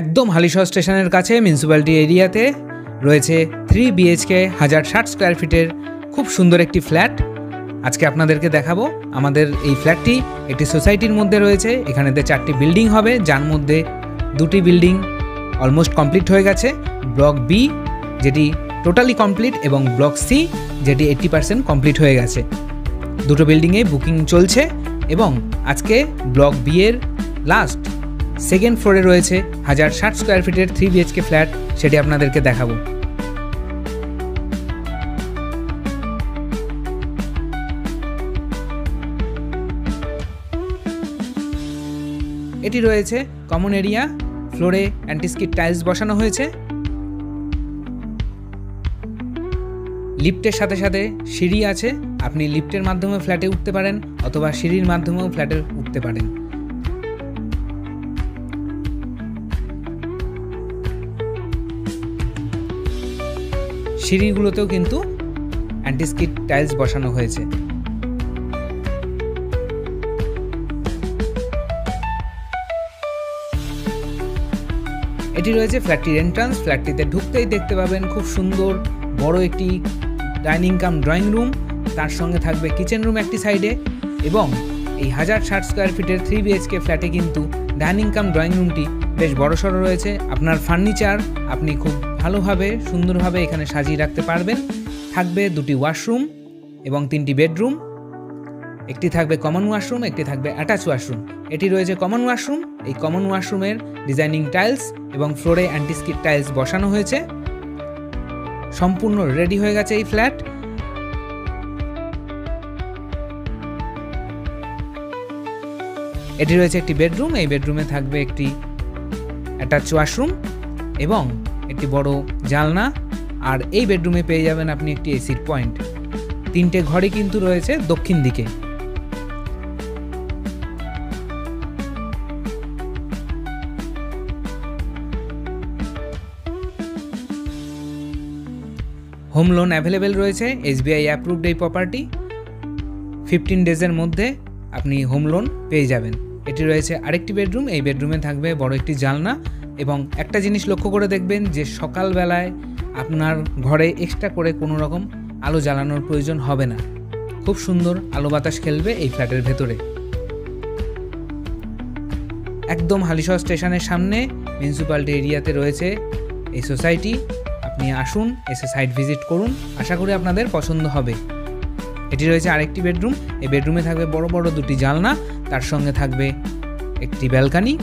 একদম হালিশহর স্টেশনের কাছে মিউনিসিপ্যালিটি এরিয়াতে রয়েছে 3 BHK 1060 স্কোয়ার ফিটের খুব সুন্দর একটি ফ্ল্যাট। আজকে আপনাদেরকে দেখাবো। আমাদের এই ফ্ল্যাটটি একটি সোসাইটির মধ্যে রয়েছে। এখানেতে 4টি বিল্ডিং হবে, যার মধ্যে 2টি বিল্ডিং অলমোস্ট কমপ্লিট হয়ে গেছে। ব্লক বি যেটি টোটালি কমপ্লিট এবং ব্লক সি যেটি 80% কমপ্লিট হয়ে গেছে। দুটো বিল্ডিংয়ে বুকিং চলছে এবং আজকে ব্লক বি এর লাস্ট সেকেন্ড ফ্লোরে রয়েছে 1060 স্কোয়ার ফিটের 3 BHK ফ্ল্যাট, সেটি আপনাদেরকে দেখাবো। এটি রয়েছে কমন এরিয়া, ফ্লোরে অ্যান্টিস্কিড টাইলস বসানো হয়েছে। লিফটের সাথে সাথে সিঁড়ি আছে, আপনি লিফটের মাধ্যমে ফ্ল্যাটে উঠতে পারেন অথবা সিঁড়ির মাধ্যমেও ফ্ল্যাটে উঠতে পারেন। সিঁড়িগুলোতেও কিন্তু অ্যান্টিস্কিড টাইলস বসানো হয়েছে। এটি রয়েছে ফ্ল্যাটটির এন্ট্রান্স। ফ্ল্যাটটিতে ঢুকতেই দেখতে পাবেন খুব সুন্দর বড় একটি ডাইনিং কাম ড্রয়িং রুম, তার সঙ্গে থাকবে কিচেন রুম একটি সাইডে। এবং এই 1060 স্কোয়ার ফিটের 3 BHK ফ্ল্যাটে কিন্তু ডাইনিং কাম ড্রয়িং রুমটি বেশ বড়সড় রয়েছে। আপনার ফার্নিচার আপনি খুব ভালোভাবে সুন্দরভাবে এখানে সাজিয়ে রাখতে পারবেন। থাকবে 2টি ওয়াশরুম এবং 3টি বেডরুম। একটি থাকবে কমন ওয়াশরুম, একটি থাকবে অ্যাটাচ ওয়াশরুম। এটি রয়েছে কমন ওয়াশরুম। এই কমন ওয়াশরুমের ডিজাইনিং টাইলস এবং ফ্লোরে অ্যান্টিস্কিড টাইলস বসানো হয়েছে। সম্পূর্ণ রেডি হয়ে গেছে এই ফ্ল্যাট। এটি রয়েছে একটি বেডরুম। এই বেডরুমে থাকবে একটি অ্যাটাচ ওয়াশরুম এবং একটি বড় জানলা। আর এই বেডরুমে পেয়ে যাবেন আপনি একটি এসির পয়েন্ট। 3টে ঘরই কিন্তু রয়েছে দক্ষিণ দিকে। হোম লোন অ্যাভেলেবেল রয়েছে। SBI অ্যাপ্রুভড এই প্রপার্টি। 15 ডেজের মধ্যে আপনি হোম লোন পেয়ে যাবেন। এটি রয়েছে আরেকটি বেডরুম। এই বেডরুমে থাকবে বড় একটি জানলা এবং একটা জিনিস লক্ষ্য করে দেখবেন যে সকালবেলায় আপনার ঘরে এক্সট্রা করে কোনো রকম আলো জ্বালানোর প্রয়োজন হবে না। খুব সুন্দর আলো বাতাস খেলবে এই ফ্ল্যাটের ভেতরে। একদম হালিশহর স্টেশনের সামনে মিউনিসিপ্যালিটি এরিয়াতে রয়েছে এই সোসাইটি। আপনি আসুন, এসে সাইট ভিজিট করুন, আশা করি আপনাদের পছন্দ হবে। এটি রয়েছে আরেকটি বেডরুম। এই বেডরুমে থাকবে বড় বড় 2টি জানলা, তার সঙ্গে থাকবে একটি ব্যালকনি।